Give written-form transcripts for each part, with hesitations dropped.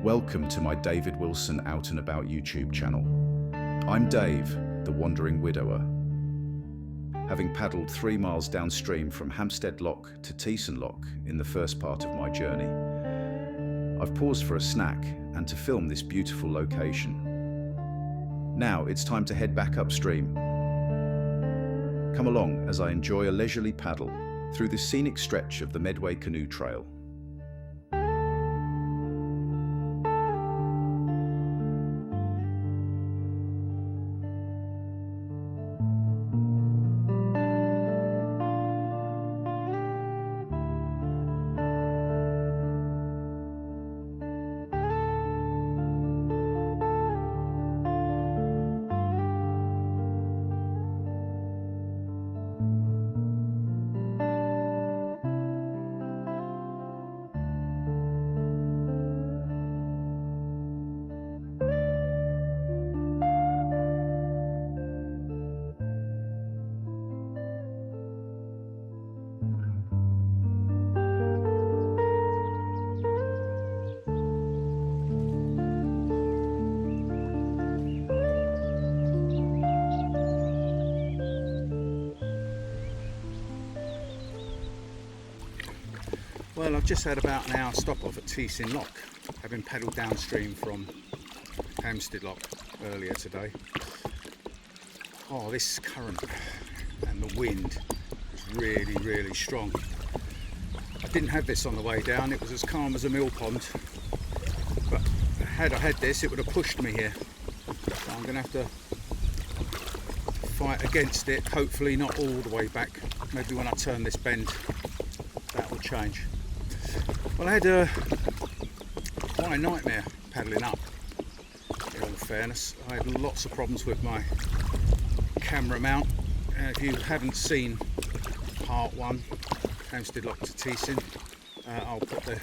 Welcome to my David Wilson Out and About YouTube channel. I'm Dave, the Wandering Widower. Having paddled 3 miles downstream from Hampstead Lock to Teston Lock in the first part of my journey, I've paused for a snack and to film this beautiful location. Now it's time to head back upstream. Come along as I enjoy a leisurely paddle through the scenic stretch of the Medway canoe trail. Well, I've just had about an hour stop off at Teston Lock, having paddled downstream from Hampstead Lock earlier today. Oh, this current and the wind is really strong. I didn't have this on the way down, it was as calm as a mill pond, but had I had this it would have pushed me here. So I'm going to have to fight against it, hopefully not all the way back. Maybe when I turn this bend that will change. Well, I had quite a nightmare paddling up, in all fairness. I had lots of problems with my camera mount. If you haven't seen part 1, Hampstead Lock to Teston, I'll put the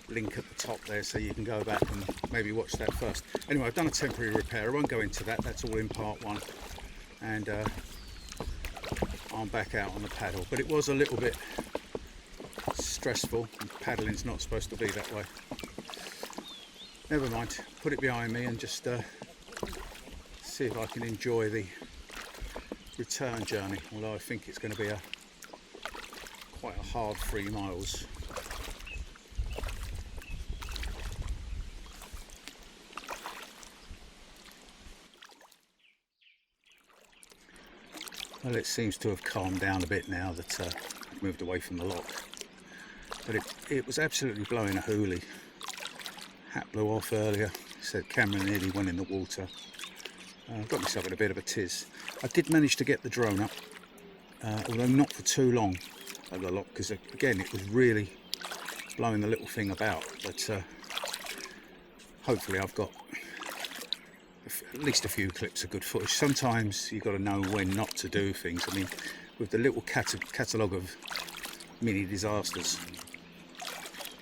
link at the top there so you can go back and maybe watch that first. Anyway, I've done a temporary repair, I won't go into that, that's all in part 1. And I'm back out on the paddle, but it was a little bit stressful, and paddling's not supposed to be that way. Never mind, put it behind me and just see if I can enjoy the return journey, although I think it's going to be quite a hard 3 miles. Well, it seems to have calmed down a bit now that I've moved away from the lock. But it was absolutely blowing a hoolie. Hat blew off earlier, said camera nearly went in the water. Got myself in a bit of a tiz. I did manage to get the drone up, although not for too long over the lock, because again it was really blowing the little thing about. But hopefully I've got at least a few clips of good footage. Sometimes you've got to know when not to do things. I mean, with the little catalogue of mini disasters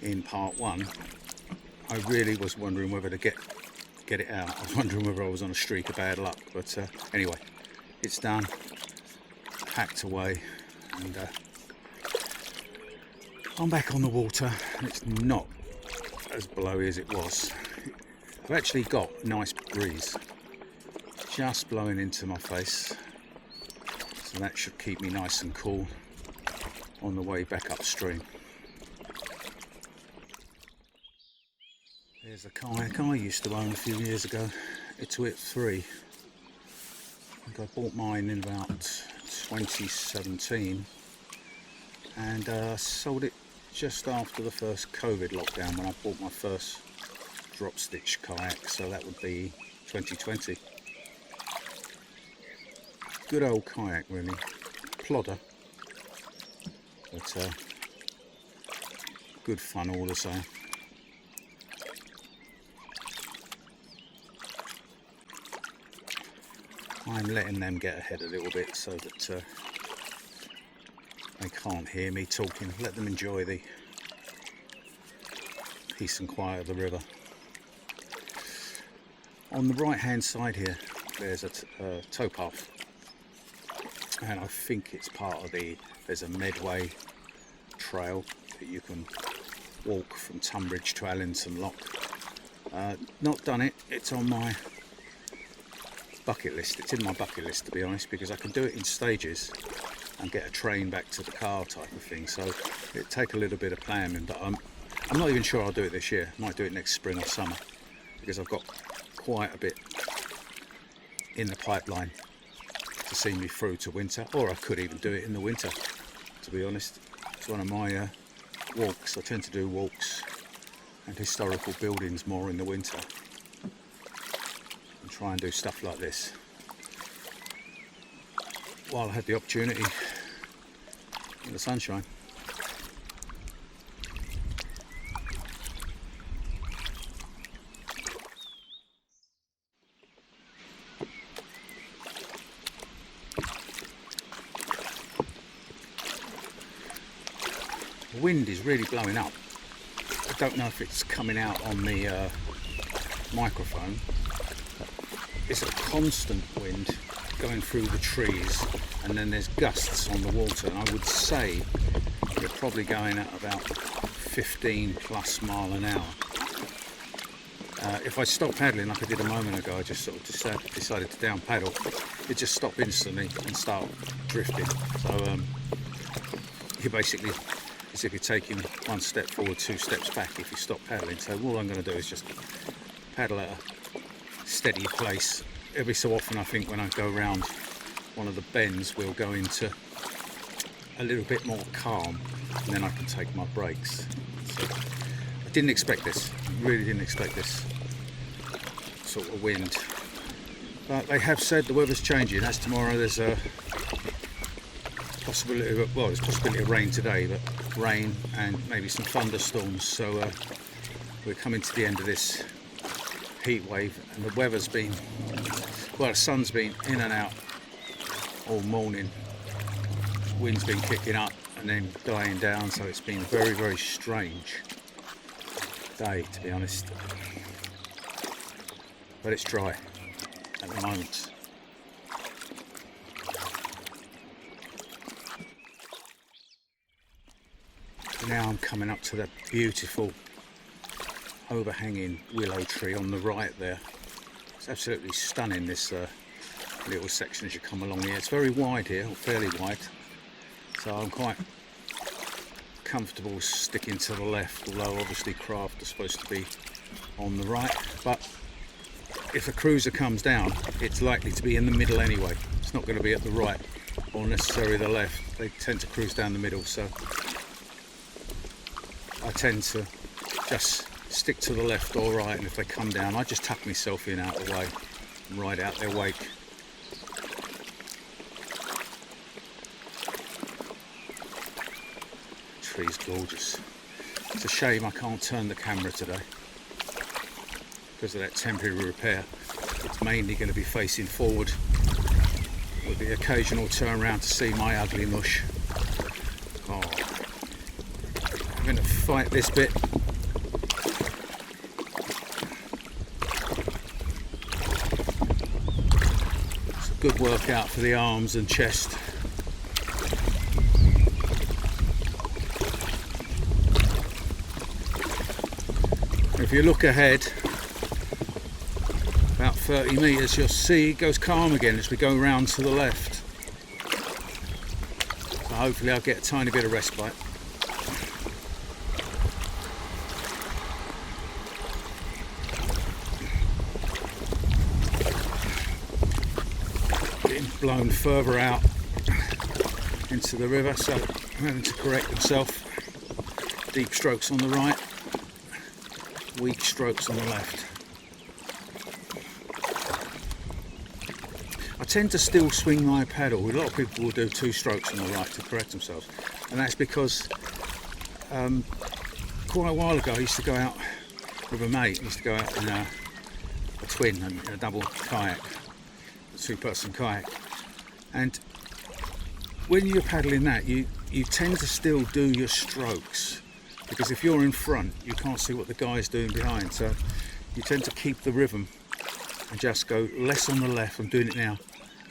in part 1, I really was wondering whether to get it out. I was wondering whether I was on a streak of bad luck, but anyway, it's done, packed away, and I'm back on the water, and it's not as blowy as it was. I've actually got a nice breeze just blowing into my face, so that should keep me nice and cool on the way back upstream. There's a kayak I used to own a few years ago, Ituit 3. I think I bought mine in about 2017 and sold it just after the first COVID lockdown, when I bought my first drop stitch kayak, so that would be 2020. Good old kayak really, plodder, but good fun all the same. I'm letting them get ahead a little bit so that they can't hear me talking. Let them enjoy the peace and quiet of the river. On the right hand side here there's a towpath, and I think it's part of there's a Medway trail that you can walk from Tunbridge to Teston Lock. Not done it. It's on my bucket list. It's in my bucket list, to be honest, because I can do it in stages and get a train back to the car type of thing. So it'd take a little bit of planning, but I'm not even sure I'll do it this year. I might do it next spring or summer, because I've got quite a bit in the pipeline to see me through to winter, or I could even do it in the winter, to be honest. It's one of my walks. I tend to do walks and historical buildings more in the winter and try and do stuff like this while I had the opportunity in the sunshine. The wind is really blowing up. I don't know if it's coming out on the microphone. It's a constant wind going through the trees, and then there's gusts on the water, and I would say you're probably going at about 15 plus mile an hour. If I stop paddling like I did a moment ago, I just sort of decided to down paddle, it just stopped instantly and start drifting. So you basically, as if you're taking one step forward, 2 steps back if you stop paddling. So all I'm going to do is just paddle at a steady pace. Every so often, I think when I go around one of the bends, we'll go into a little bit more calm, and then I can take my breaks. So I didn't expect this, really didn't expect this sort of wind. But they have said the weather's changing. As tomorrow, there's a possibility of, well, there's possibility of rain today, but rain and maybe some thunderstorms. So we're coming to the end of this heat wave, and the weather's been, well, the sun's been in and out all morning. Wind's been kicking up and then dying down, so it's been a very, very strange day, to be honest. But it's dry at the moment. Now I'm coming up to that beautiful overhanging willow tree on the right there. It's absolutely stunning, this little section as you come along here. It's very wide here, or fairly wide, so I'm quite comfortable sticking to the left, although obviously craft is supposed to be on the right. But if a cruiser comes down, it's likely to be in the middle anyway. It's not going to be at the right or necessarily the left. They tend to cruise down the middle, so I tend to just stick to the left or right, and if they come down, I just tuck myself in out of the way and ride out their wake. The tree's gorgeous. It's a shame I can't turn the camera today because of that temporary repair. It's mainly going to be facing forward with the occasional turn around to see my ugly mush. Oh, I'm going to fight this bit. Good workout for the arms and chest. If you look ahead about 30 metres, you'll see it goes calm again as we go round to the left. So hopefully I'll get a tiny bit of respite. Blown further out into the river, so I'm having to correct myself. Deep strokes on the right, weak strokes on the left. I tend to still swing my paddle. A lot of people will do 2 strokes on the right to correct themselves, and that's because quite a while ago I used to go out with a mate. I used to go out in a twin and in a double kayak, a 2-person kayak. And when you're paddling that, you tend to still do your strokes, because if you're in front, you can't see what the guy's doing behind. So you tend to keep the rhythm and just go less on the left. I'm doing it now,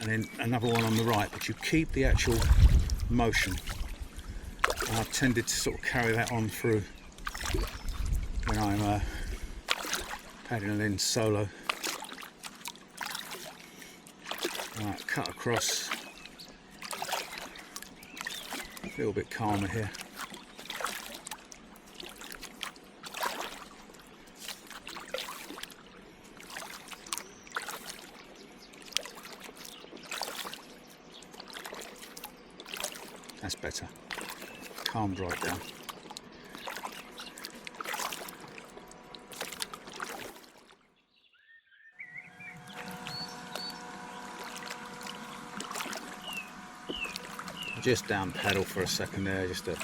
and then another one on the right, but you keep the actual motion. And I've tended to sort of carry that on through when I'm paddling in solo. Right, cut across. A little bit calmer here. That's better. Calmed right down. Just down paddle for a second there, just to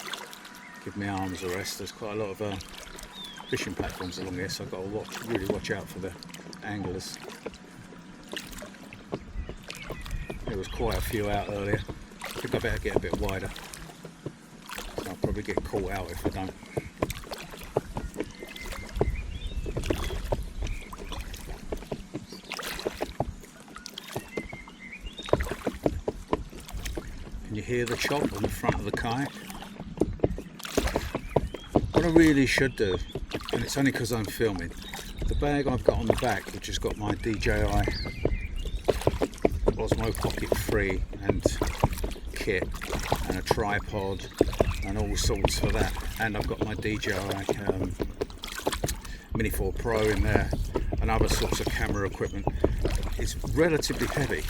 give my arms a rest. There's quite a lot of fishing platforms along here, so I've got to really watch out for the anglers. There was quite a few out earlier. I think I better get a bit wider. I'll probably get caught out if I don't. Can you hear the chop on the front of the kayak? What I really should do, and it's only because I'm filming, the bag I've got on the back, which has got my DJI Osmo Pocket 3 and kit and a tripod and all sorts for that, and I've got my DJI Mini 4 Pro in there and other sorts of camera equipment. It's relatively heavy,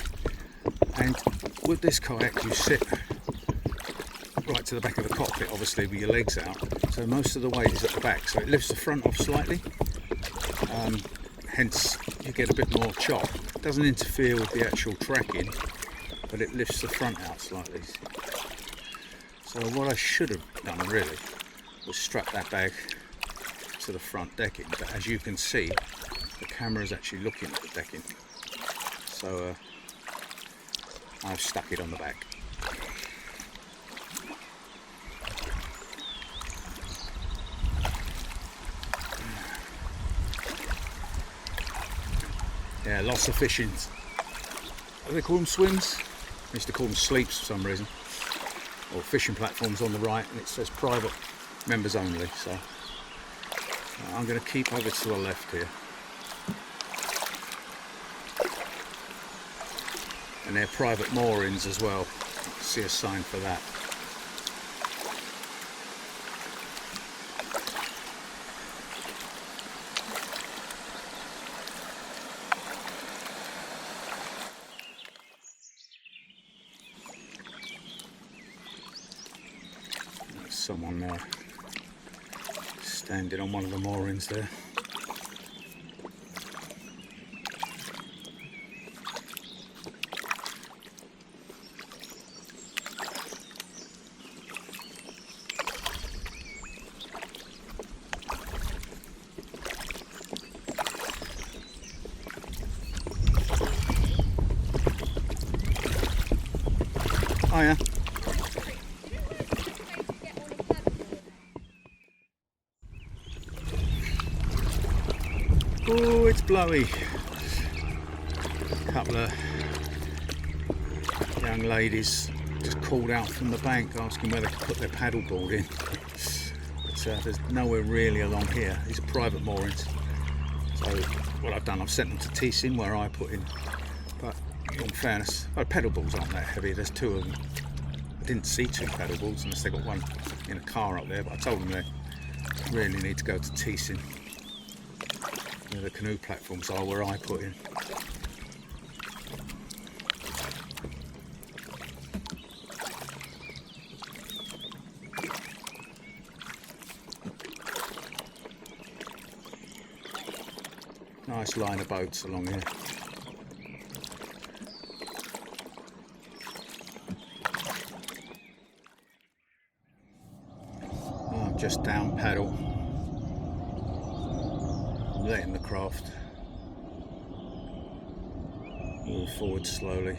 and with this kayak you sit right to the back of the cockpit, obviously with your legs out, so most of the weight is at the back, so it lifts the front off slightly, hence you get a bit more chop. It doesn't interfere with the actual tracking, but it lifts the front out slightly. So what I should have done really was strap that bag to the front decking, but as you can see the camera is actually looking at the decking, so I've stuck it on the back. Yeah, lots of fishing. What do they call them? Swims? I used to call them sleeps for some reason. Or fishing platforms on the right, and it says private members only. So I'm going to keep over to the left here. And they're private moorings as well. See a sign for that. There's someone there standing on one of the moorings there. Oh yeah. Oh, it's blowy. A couple of young ladies just called out from the bank asking where they could put their paddleboard in. But there's nowhere really along here. These are private moorings. So what I've done, I've sent them to Teston where I put in. But in fairness, pedal boards aren't that heavy. There's two of them. I didn't see two paddle boards unless they got one in a car up there, but I told them they really need to go to Teston, where the canoe platforms are, where I put in. Nice line of boats along here. Just down paddle, letting the craft move forward slowly.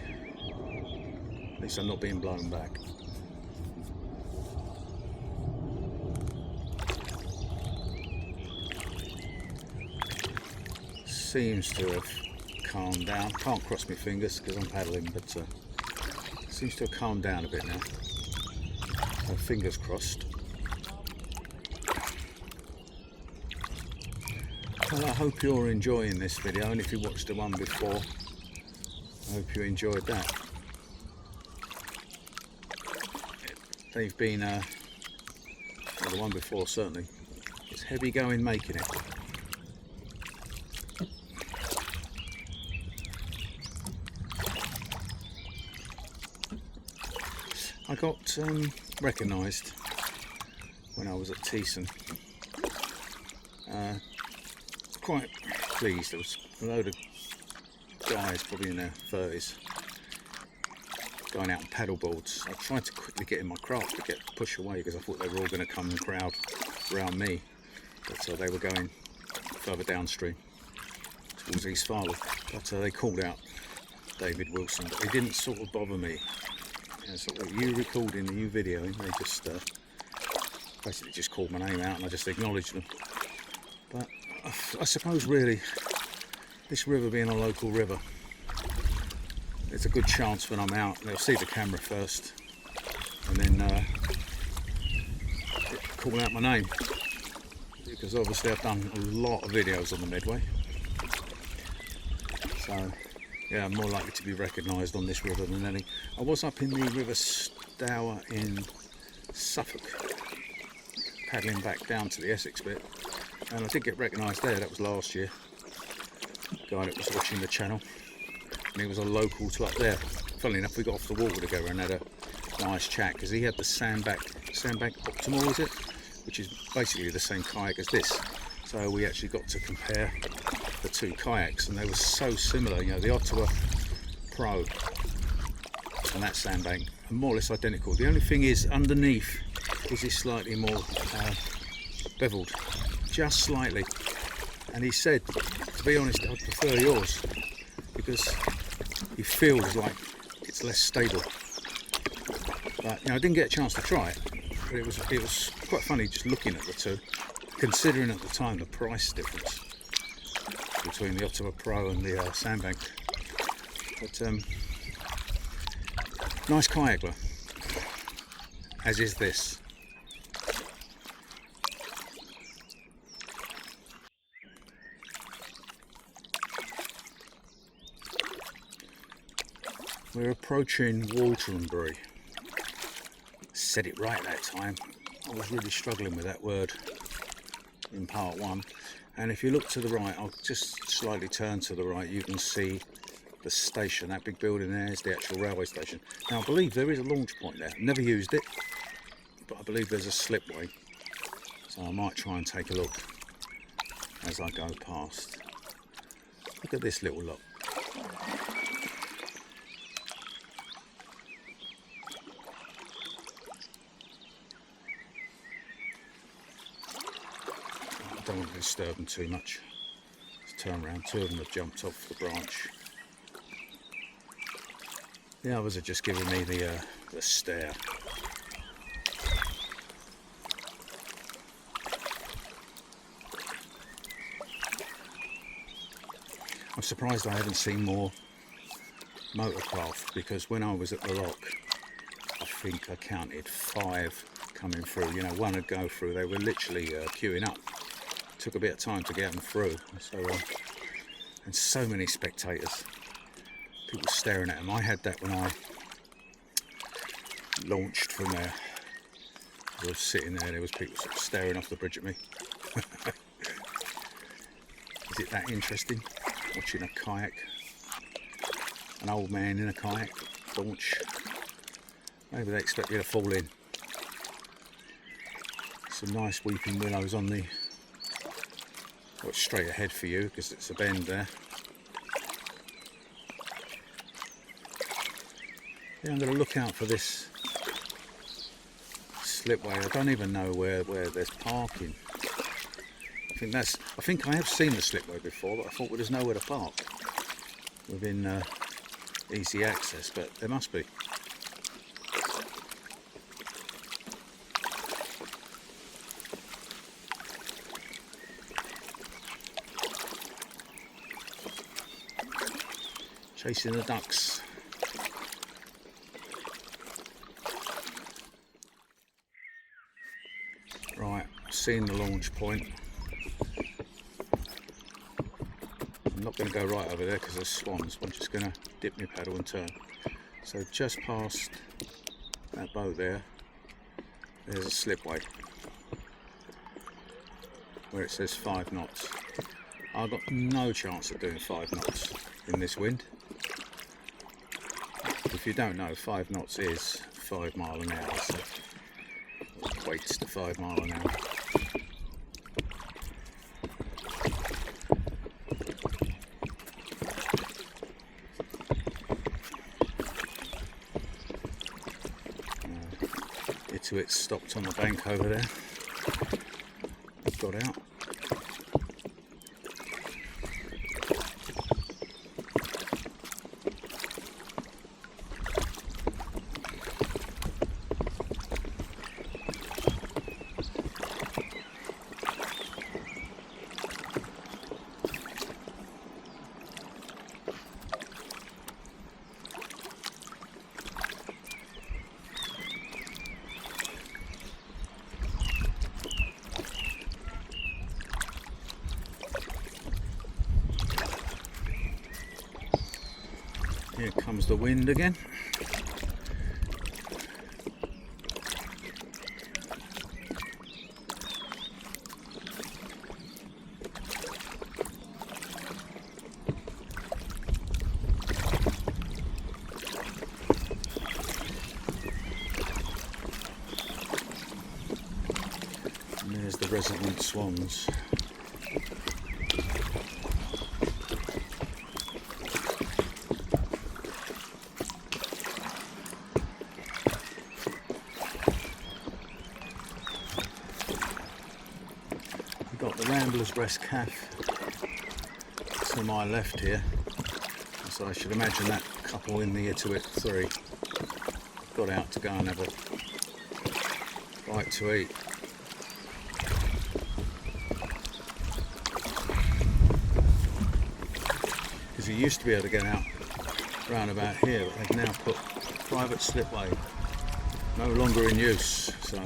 At least I'm not being blown back. Seems to have calmed down. Can't cross my fingers because I'm paddling, but seems to have calmed down a bit now. So fingers crossed. Well, I hope you're enjoying this video, and if you watched the one before, I hope you enjoyed that. They've been, well, the one before certainly, it's heavy going making it. I got recognised when I was at Teston. Quite pleased. There was a load of guys, probably in their 30s, going out on paddle boards. I tried to quickly get in my craft to push away because I thought they were all going to come and crowd around me, but they were going further downstream towards East Farley. But they called out David Wilson, but they didn't sort of bother me. Sort of you recording the new video, and they just basically just called my name out and I just acknowledged them. But I suppose really, this river being a local river, there's a good chance when I'm out they'll see the camera first and then call out my name, because obviously I've done a lot of videos on the Medway, so yeah, I'm more likely to be recognised on this river than any. I was up in the River Stour in Suffolk, paddling back down to the Essex bit, and I did get recognised there. That was last year. Guy that was watching the channel, and he was a local to up there. Funnily enough, we got off the water together and had a nice chat, because he had the sandbank optimal, is it, which is basically the same kayak as this. So we actually got to compare the two kayaks, and they were so similar. You know, the Ottawa Pro and that sandbank are more or less identical. The only thing is, underneath is slightly more beveled, just slightly. And he said, to be honest, I'd prefer yours because it feels like it's less stable. But you know, I didn't get a chance to try it, but it was quite funny just looking at the two, considering at the time the price difference between the Ottawa Pro and the sandbank. But nice kayakler, as is this. We're approaching Walterenbury. Said it right that time. I was really struggling with that word in part one. And if you look to the right, I'll just slightly turn to the right, you can see the station. That big building there is the actual railway station. Now I believe there is a launch point there. Never used it, but I believe there's a slipway. So I might try and take a look as I go past. Look at this little lot. I don't want to disturb them too much. Let's turn around. Two of them have jumped off the branch. The others are just giving me the stare. I'm surprised I haven't seen more motorcraft, because when I was at the lock, I think I counted 5 coming through. You know, one would go through. They were literally queuing up. Took a bit of time to get them through. So and so many spectators, people staring at them. I had that when I launched from there. I was sitting there was people sort of staring off the bridge at me. Is it that interesting, watching a kayak, an old man in a kayak launch? Maybe they expect you to fall in. Some nice weeping willows on the what's straight ahead for you, because it's a bend there. Yeah, I'm going to look out for this slipway. I don't even know where there's parking. I think I have seen the slipway before, but I thought, well, there's nowhere to park within easy access, but there must be. Chasing the ducks. Right, seeing the launch point. not going to go right over there because there's swans. I'm just going to dip my paddle and turn. So just past that boat there, there's a slipway where it says 5 knots. I've got no chance of doing 5 knots in this wind. If you don't know, 5 knots is 5 mile an hour, so it equates to 5 mile an hour. It's stopped on the bank over there. Got out. Here comes the wind again. And there's the resident swans. Got the Rambler's Rest Cafe to my left here, so I should imagine that couple in the to it 3 got out to go and have a bite to eat. Because you used to be able to get out round about here, but they've now put private slipway, no longer in use, so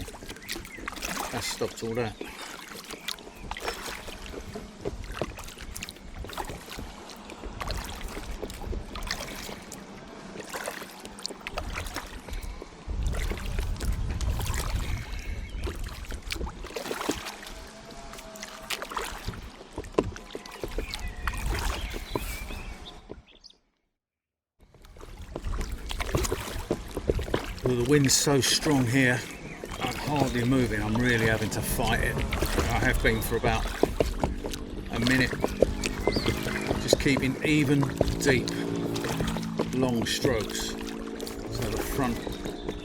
that's stopped all that. Well, the wind's so strong here, I'm hardly moving. I'm really having to fight it. I have been for about a minute, just keeping even, deep, long strokes. So the front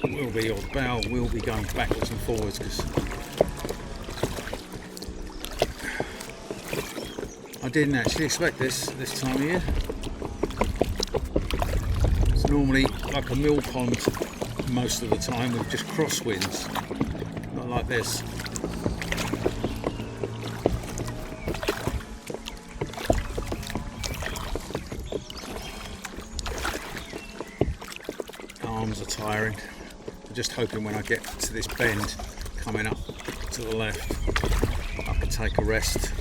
will be, or the bow will be going backwards and forwards, because I didn't actually expect this time of year. It's normally like a mill pond most of the time with just crosswinds, not like this. Arms are tiring. I'm just hoping when I get to this bend coming up to the left I can take a rest.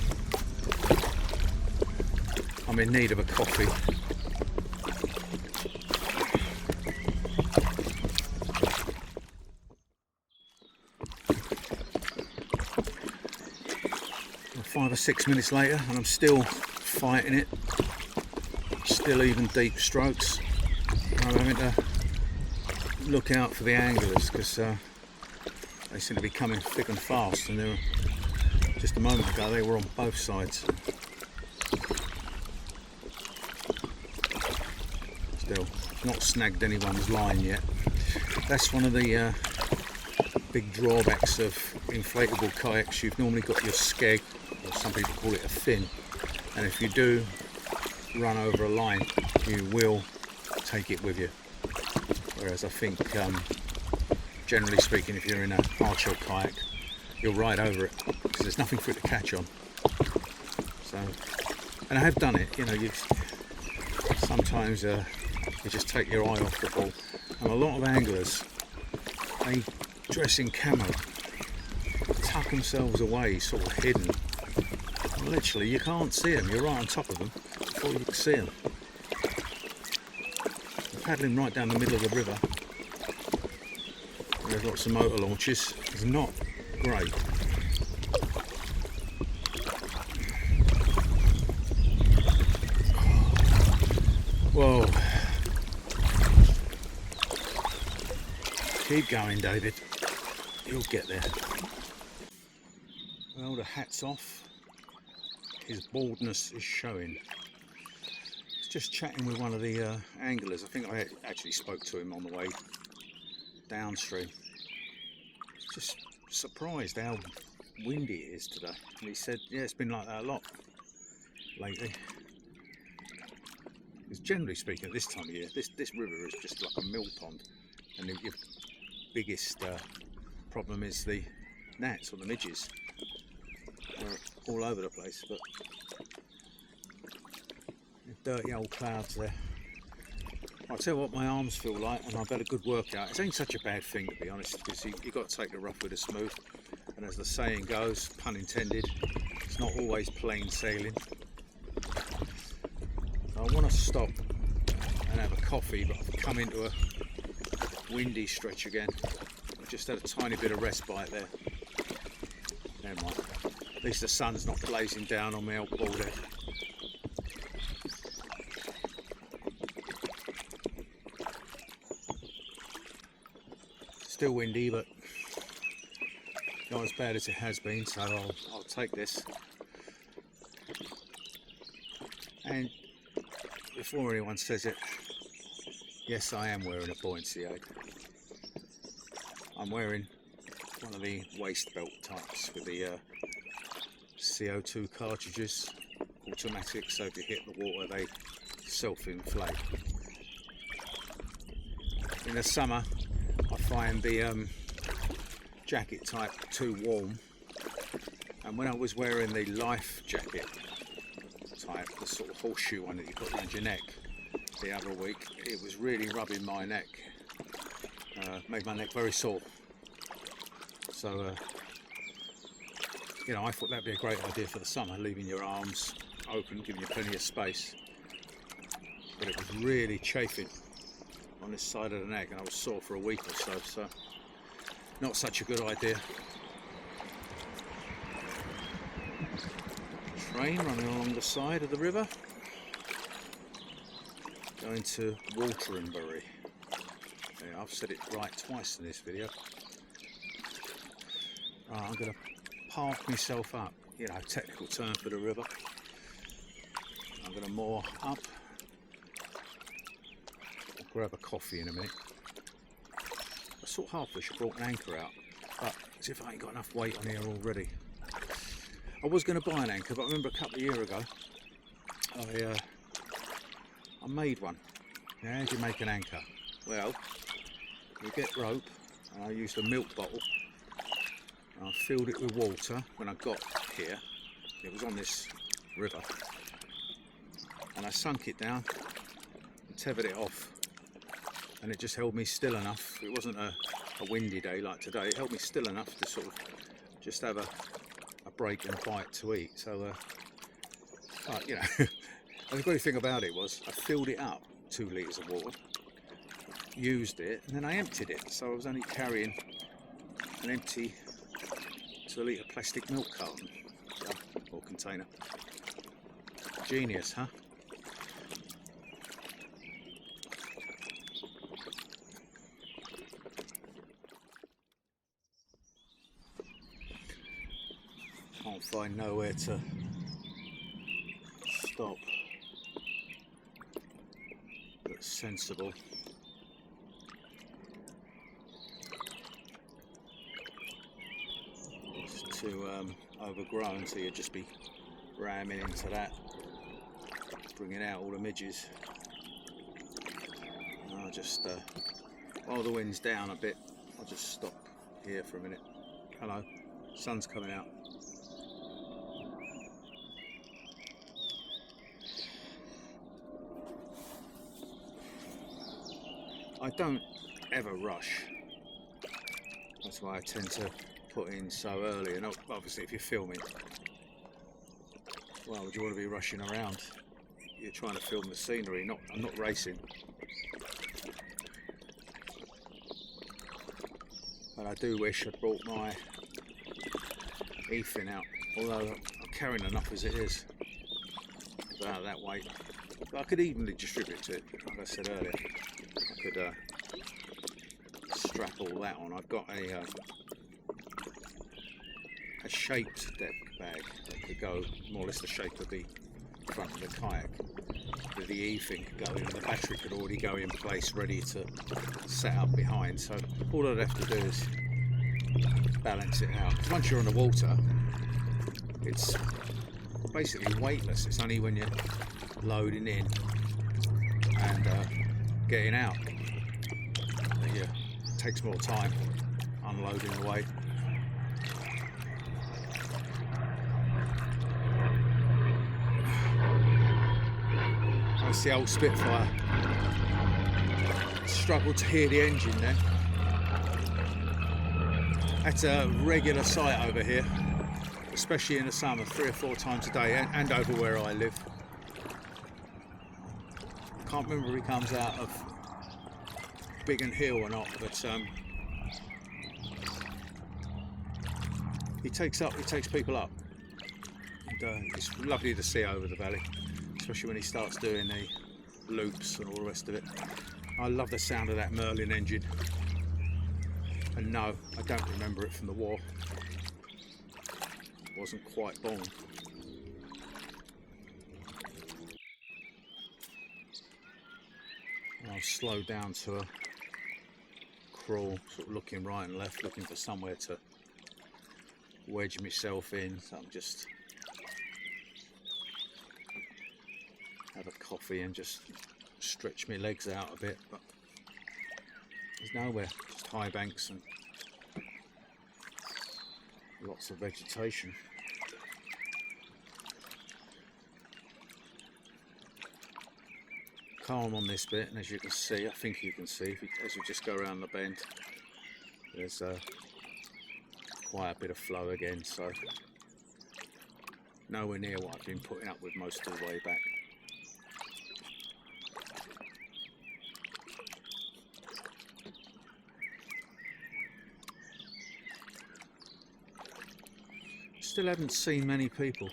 I'm in need of a coffee. Five or 6 minutes later and I'm still fighting it, still even deep strokes. I'm having to look out for the anglers because they seem to be coming thick and fast, and they were, just a moment ago they were on both sides. Still not snagged anyone's line yet. That's one of the big drawbacks of inflatable kayaks. You've normally got your skeg, or some people call it a fin, and if you do run over a line you will take it with you, whereas I think generally speaking if you're in a hardshell kayak you'll ride over it because there's nothing for it to catch on. So, and I have done it, you know, sometimes you just take your eye off the ball, and a lot of anglers, they dress in camo, tuck themselves away sort of hidden. Literally, you can't see them. You're right on top of them. before you can see them. I'm paddling right down the middle of the river. There's lots of motor launches. It's not great. Whoa. Keep going, David. You'll get there. Well, the hat's off. His baldness is showing. I was just chatting with one of the anglers. I think I actually spoke to him on the way downstream. Just surprised how windy it is today. And he said, yeah, it's been like that a lot lately. Because generally speaking, at this time of year, this river is just like a mill pond. And your biggest problem is the gnats or the midges. They're all over the place, but dirty old clouds there. I'll tell you what my arms feel like, and I've had a good workout. It ain't such a bad thing, to be honest, because you've got to take the rough with the smooth. And as the saying goes, pun intended, it's not always plain sailing. I want to stop and have a coffee, but I've come into a windy stretch again. I just had a tiny bit of respite there. Never mind. At least the sun's not blazing down on my old bald head. Still windy, but not as bad as it has been, so I'll take this. And before anyone says it, yes, I am wearing a buoyancy aid. I'm wearing one of the waist belt types with the CO2 cartridges, automatic, so if you hit the water they self-inflate. In the summer I find the jacket type too warm, and when I was wearing the life jacket type, the sort of horseshoe one that you put around your neck the other week, it was really rubbing my neck, made my neck very sore. So you know, I thought that'd be a great idea for the summer, leaving your arms open, giving you plenty of space. But it was really chafing on this side of the neck, and I was sore for a week or so, so not such a good idea. Train running along the side of the river, going to Wateringbury. Yeah, I've said it right twice in this video. Right, I'm going to park myself up, you know, technical term for the river. I'm going to moor up. I'll grab a coffee in a minute. I sort of half wish I brought an anchor out, but as if I ain't got enough weight on here already. I was going to buy an anchor, but I remember a couple of years ago I made one. Now, how do you make an anchor? Well, you get rope, and I used a milk bottle. I filled it with water when I got here. It was on this river, and I sunk it down and tethered it off, and it just held me still enough. It wasn't a windy day like today. It held me still enough to sort of just have a break and a bite to eat. So you know, the great thing about it was I filled it up, 2 litres of water, used it, and then I emptied it. So I was only carrying an empty 2 litre plastic milk carton or container. Genius, huh? Can't find nowhere to stop that's sensible. Too overgrown, so you'd just be ramming into that, bringing out all the midges. And I'll just, while the wind's down a bit, I'll just stop here for a minute. Hello, sun's coming out. I don't ever rush. That's why I tend to put in so early, and obviously if you're filming, why would you want to be rushing around? you're trying to film the scenery. I'm not racing. And I do wish I'd brought my e-fin out, although I'm carrying enough as it is without that weight. But I could evenly distribute it, like I said earlier. I could strap all that on. I've got a shaped deck bag that could go more or less the shape of the front of the kayak. The e-fin could go in, and the battery could already go in place ready to set up behind. So all I'd have to do is balance it out. Once you're on the water, it's basically weightless. It's only when you're loading in and getting out that it takes more time unloading away. That's the old Spitfire. Struggled to hear the engine there. That's a regular sight over here, especially in the summer, 3 or 4 times a day, and over where I live. I can't remember if he comes out of Biggin Hill or not, but he takes people up, and it's lovely to see over the valley, especially when he starts doing the loops and all the rest of it. I love the sound of that Merlin engine, and no, I don't remember it from the war. Wasn't quite born. I'll slow down to a crawl, sort of looking right and left, looking for somewhere to wedge myself in. So I'm just have a coffee and just stretch my legs out a bit, but there's nowhere, just high banks and lots of vegetation. Calm on this bit, and as you can see, I think you can see, as you just go around the bend, there's quite a bit of flow again, so nowhere near what I've been putting up with most of the way back. Still haven't seen many people.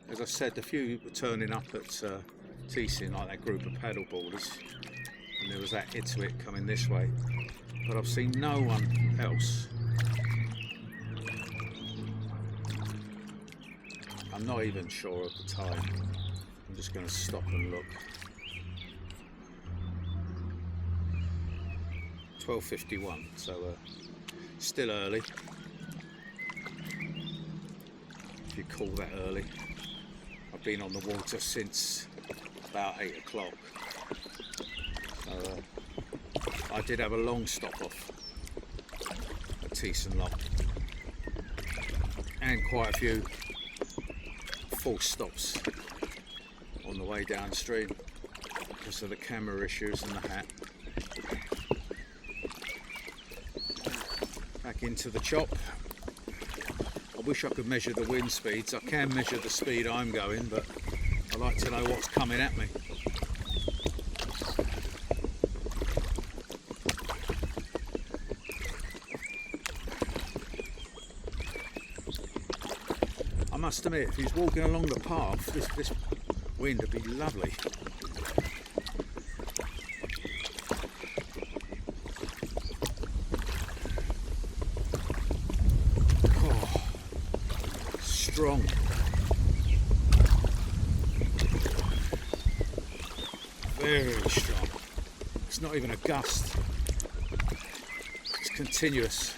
As I said, a few were turning up at Teston, like that group of paddleboarders, and there was that Ituit coming this way, but I've seen no one else. I'm not even sure of the time. I'm just going to stop and look. 12:51, so still early, if you call that early. I've been on the water since about 8 o'clock, so I did have a long stop off at Teston Lock, and quite a few full stops on the way downstream because of the camera issues and the hat. Back into the chop. I wish I could measure the wind speeds. I can measure the speed I'm going, but I like to know what's coming at me. I must admit, if he's walking along the path, this wind would be lovely. Strong. Very strong. It's not even a gust. It's continuous.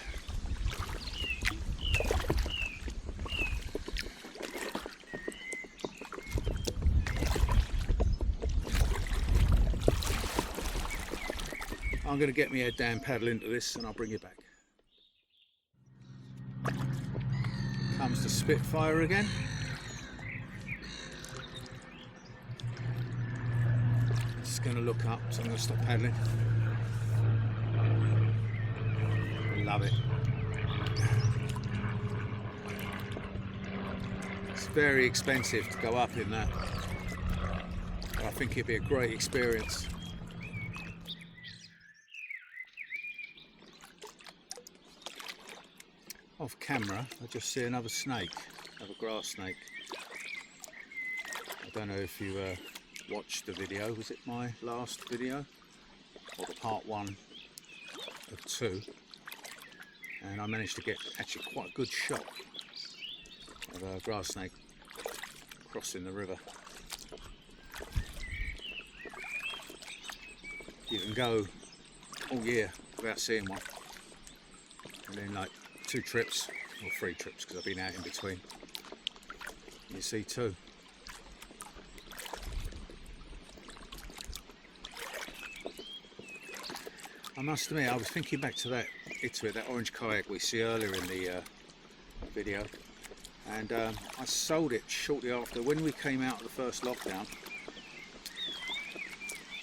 I'm going to get my head down, paddle into this, and I'll bring you back. Comes the Spitfire again. Just going to look up, so I'm going to stop paddling. Love it. It's a very expensive to go up in that. But I think it'd be a great experience. Off camera, I just see another snake, another grass snake. I don't know if you watched the video. Was it my last video? Or the part 1 of 2? And I managed to get actually quite a good shot of a grass snake crossing the river. You can go all year without seeing one, and then like 2 trips or 3 trips, because I've been out in between, you see 2. I must admit, I was thinking back to that orange kayak we see earlier in the video, and I sold it shortly after. When we came out of the first lockdown,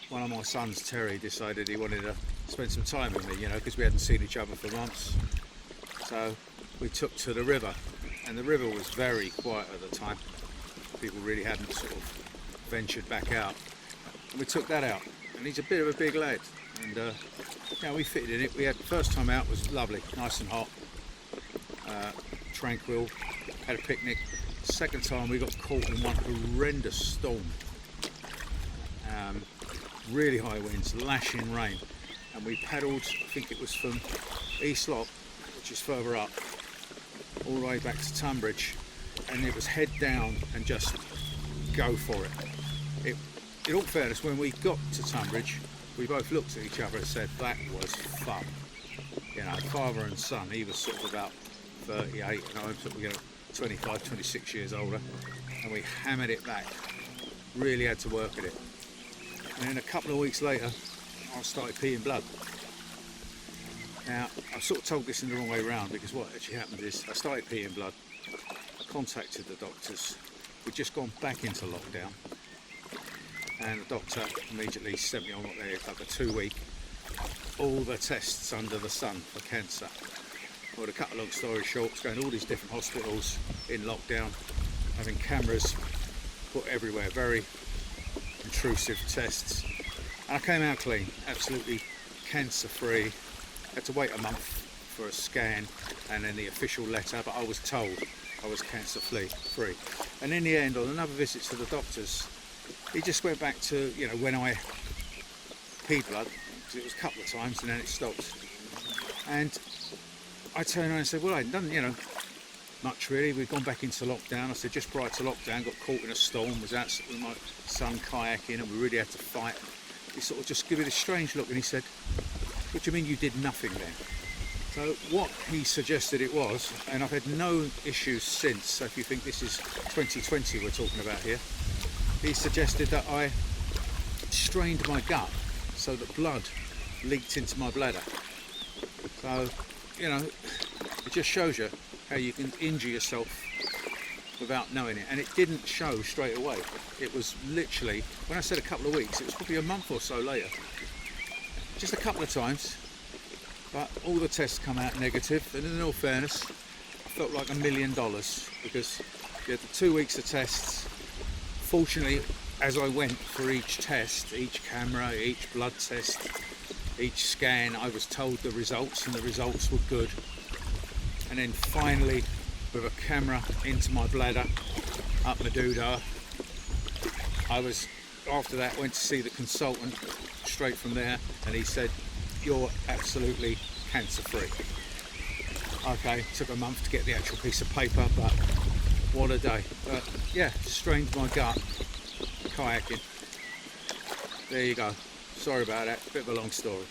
one of my sons, Terry, decided he wanted to spend some time with me, you know, because we hadn't seen each other for months. So we took to the river, and the river was very quiet at the time. People really hadn't sort of ventured back out. And we took that out, and he's a bit of a big lad, and yeah, we fitted in it. We had the first time out was lovely, nice and hot, tranquil, had a picnic. Second time we got caught in one horrendous storm, really high winds, lashing rain, and we paddled, I think it was from East Lock, which is further up, all the way back to Tunbridge, and it was head down and just go for it. In all fairness, when we got to Tunbridge, we both looked at each other and said that was fun. You know, father and son. He was sort of about 38 and I was sort of, you know, 25, 26 years older, and we hammered it back. Really had to work at it. And then a couple of weeks later, I started peeing blood. Now, I sort of told this in the wrong way around, because what actually happened is I started peeing blood. I contacted the doctors. We'd just gone back into lockdown, and the doctor immediately sent me on like a 2-week, all the tests under the sun for cancer. Well, to cut a long story short, it's going to all these different hospitals in lockdown, having cameras put everywhere, very intrusive tests. And I came out clean, absolutely cancer free. Had to wait a month for a scan and then the official letter, but I was told I was cancer free. And in the end, on another visit to the doctors, he just went back to, you know, when I peed blood, because it was a couple of times and then it stopped. And I turned around and said, well, I hadn't done, you know, much really. We'd gone back into lockdown. I said, just prior to lockdown, got caught in a storm, was out with my son kayaking, and we really had to fight. He sort of just gave me this strange look, and he said, what do you mean you did nothing then? So what he suggested it was, and I've had no issues since, so if you think this is 2020 we're talking about here, he suggested that I strained my gut so that blood leaked into my bladder. So, you know, it just shows you how you can injure yourself without knowing it. And it didn't show straight away. It was literally, when I said a couple of weeks, it was probably a month or so later. Just a couple of times, but all the tests come out negative, and in all fairness, I felt like $1 million, because you had the 2 weeks of tests. Fortunately, as I went for each test, each camera, each blood test, each scan, I was told the results, and the results were good. And then finally, with a camera into my bladder, up my doodah, I was, after that, went to see the consultant straight from there, and he said, you're absolutely cancer free. Okay, took a month to get the actual piece of paper, but what a day. But yeah, strained my gut kayaking. There you go. Sorry about that, bit of a long story.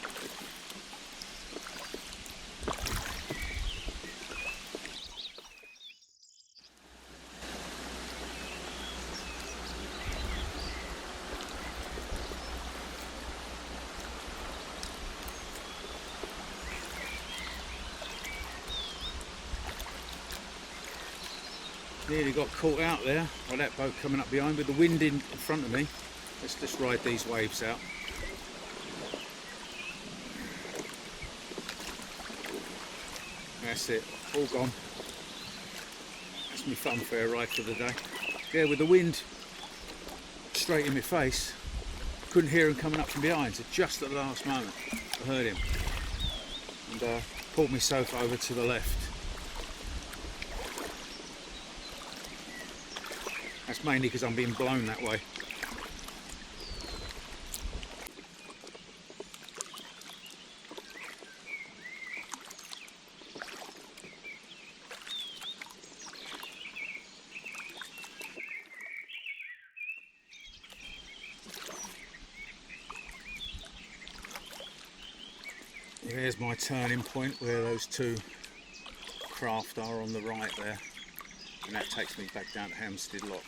Nearly got caught out there by that boat coming up behind with the wind in front of me. Let's just ride these waves out. That's it, all gone. That's my funfair ride for the day. Yeah, with the wind straight in my face, couldn't hear him coming up from behind, so just at the last moment I heard him and pulled myself over to the left. That's mainly because I'm being blown that way. Here's my turning point where those two craft are on the right there, and that takes me back down to Hampstead Lock.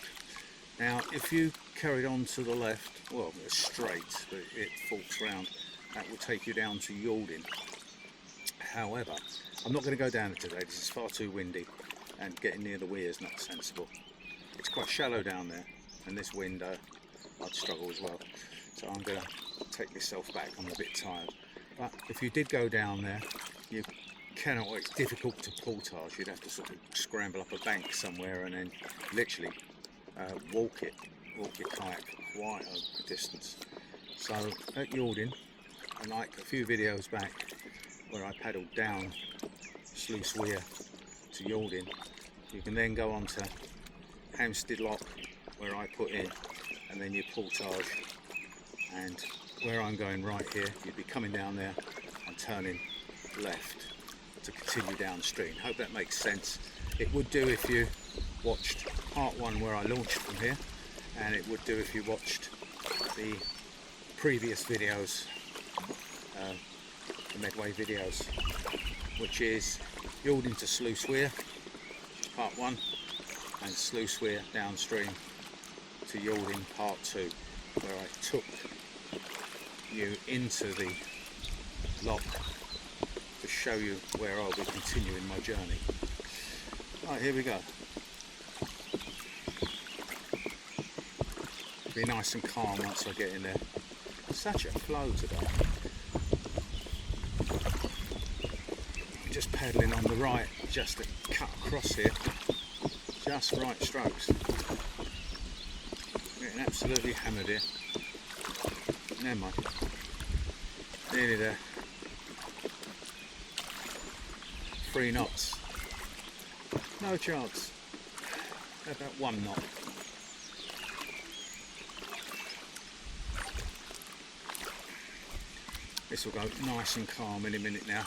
Now if you carried on to the left, well it's straight but it forks round, that will take you down to Yalding. However, I'm not going to go down it today because it's far too windy and getting near the weir is not sensible. It's quite shallow down there and this wind I'd struggle as well, so I'm going to take myself back. I'm a bit tired. But if you did go down there, you cannot, it's difficult to portage. You'd have to sort of scramble up a bank somewhere and then literally walk your kayak quite a distance. So at Yalding, unlike a few videos back where I paddled down Sluice Weir to Yalding, you can then go on to Hampstead Lock where I put in, and then you portage, and where I'm going right here, you'd be coming down there and turning left to continue downstream. Hope that makes sense. It would do if you watched part one where I launched from here, and it would do if you watched the previous videos, the Medway videos, which is Yalding to Sluice Weir, part one, and Sluice Weir downstream to Yalding, part two, where I took you into the lock to show you where I'll be continuing my journey. Right, here we go. Be nice and calm once I get in there. Such a flow today. I'm just paddling on the right, just to cut across here. Just right strokes. Getting absolutely hammered here. Never mind. Nearly there. 3 knots. No chance. About 1 knot. This will go nice and calm in a minute now.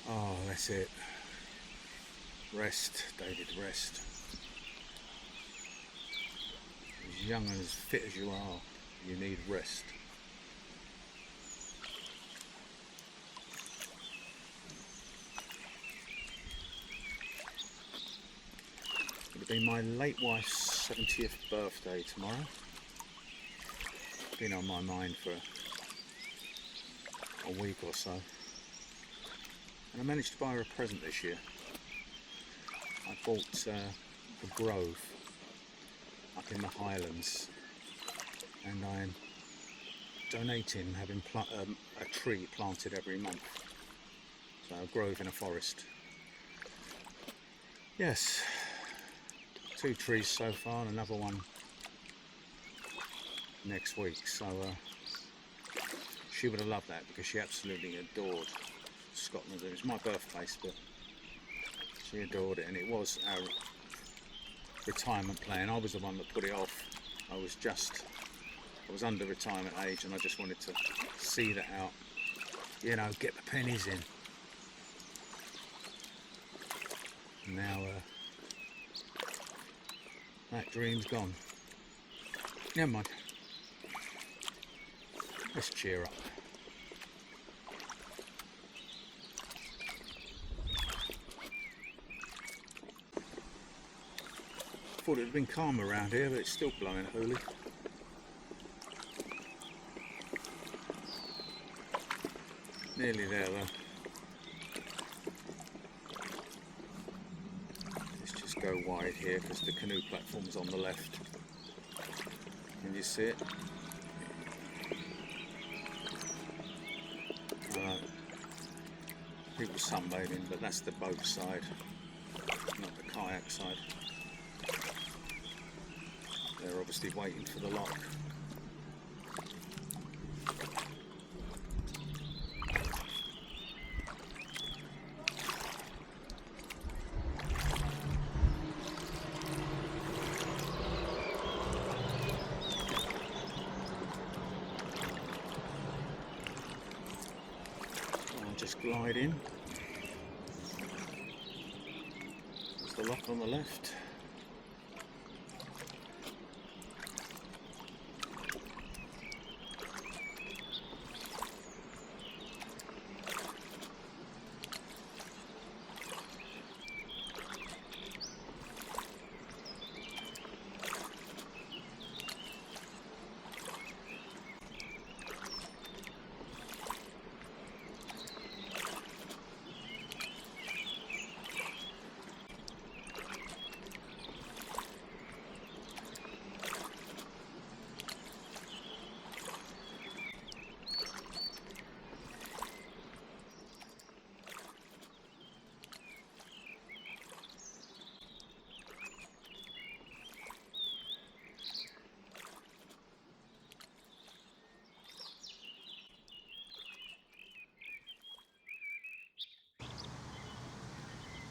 Oh, that's it. Rest, David, rest. As young and as fit as you are, you need rest. It'll be my late wife's 70th birthday tomorrow. Been on my mind for a week or so, and I managed to buy her a present this year. I bought a grove up in the Highlands, and I'm donating having a tree planted every month. So a grove in a forest. Yes, 2 trees so far and another one next week. So she would have loved that because she absolutely adored Scotland. It was my birthplace, but she adored it, and it was our retirement plan. I was the one that put it off. I was under retirement age, and I just wanted to see that out, you know, get the pennies in. Now that dream's gone. Never mind. Let's cheer up. Thought it had been calm around here, but it's still blowing holy. Nearly there though. Let's just go wide here because the canoe platform's on the left. Can you see it? People sunbathing, but that's the boat side, kayak side. They're obviously waiting for the lock. Just glide in. There's the lock on the left.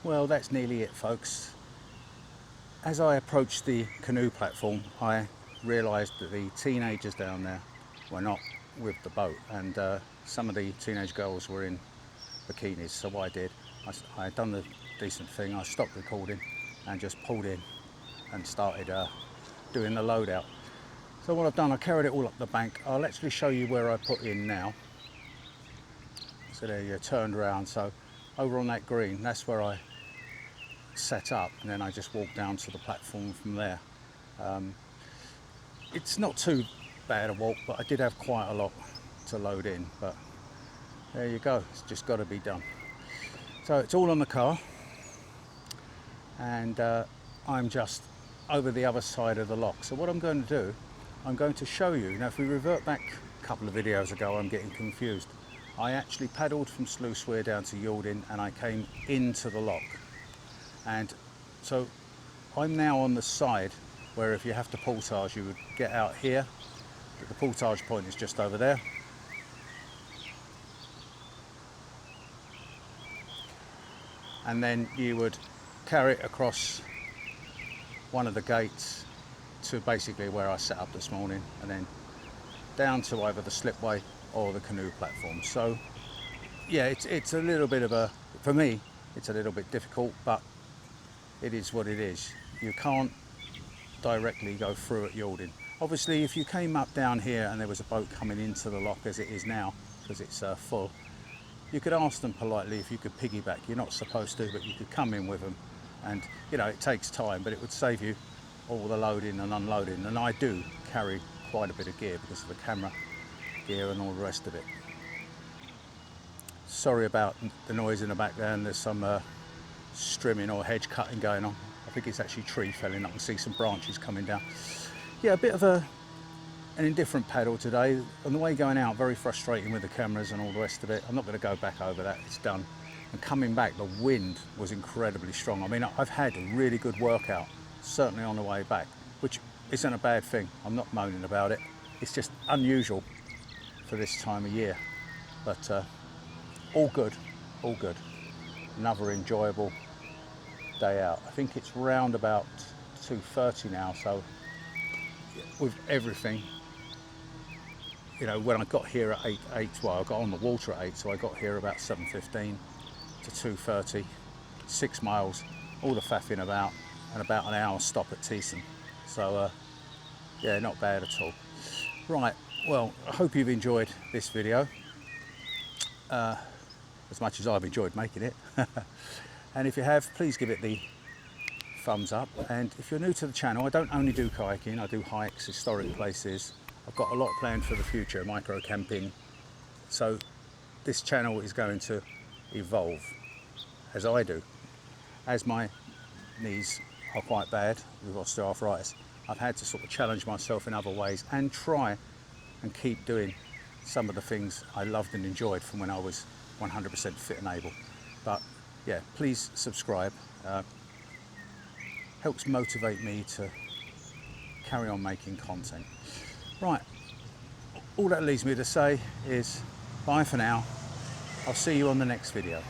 Well, that's nearly it, folks. As I approached the canoe platform, I realised that the teenagers down there were not with the boat, and some of the teenage girls were in bikinis. So what I did, I had done the decent thing. I stopped recording and just pulled in and started doing the loadout. So what I've done, I carried it all up the bank. I'll actually show you where I put in now. So there you turned around. So over on that green, that's where I set up, and then I just walked down to the platform from there. It's not too bad a walk, but I did have quite a lot to load in, but there you go, it's just got to be done. So it's all on the car, and I'm just over the other side of the lock. So what I'm going to do, I'm going to show you. Now if we revert back a couple of videos ago, I'm getting confused. I actually paddled from Sluice Weir down to Yalding, and I came into the lock. And so I'm now on the side where if you have to portage, you would get out here. The portage point is just over there. And then you would carry it across one of the gates to basically where I set up this morning, and then down to either the slipway or the canoe platform. So yeah, it's a little bit of a, for me, it's a little bit difficult, but it is what it is. You can't directly go through at Yalding. Obviously, if you came up down here and there was a boat coming into the lock as it is now, because it's full, you could ask them politely if you could piggyback. You're not supposed to, but you could come in with them. And, you know, it takes time, but it would save you all the loading and unloading. And I do carry quite a bit of gear because of the camera gear and all the rest of it. Sorry about the noise in the background. There's some strimming or hedge cutting going on. I think it's actually tree felling. I can see some branches coming down. Yeah, a bit of an indifferent paddle today. On the way going out, very frustrating with the cameras and all the rest of it. I'm not going to go back over that, it's done. And coming back, the wind was incredibly strong. I mean, I've had a really good workout, certainly on the way back, which isn't a bad thing. I'm not moaning about it. It's just unusual for this time of year. But all good, all good. Another enjoyable day out. I think it's round about 2:30 now, so with everything, you know, when I got here at 8, well, I got on the water at 8, so I got here about 7:15 to 2:30, 6 miles, all the faffing about, and about an hour stop at Teston. So yeah, not bad at all. Right, well, I hope you've enjoyed this video as much as I've enjoyed making it. And if you have, please give it the thumbs up. And if you're new to the channel, I don't only do kayaking, I do hikes, historic places. I've got a lot planned for the future, micro camping. So this channel is going to evolve as I do. As my knees are quite bad with osteoarthritis, I've had to sort of challenge myself in other ways and try and keep doing some of the things I loved and enjoyed from when I was 100% fit and able. But yeah, please subscribe. helps motivate me to carry on making content. Right, all that leaves me to say is bye for now. I'll see you on the next video.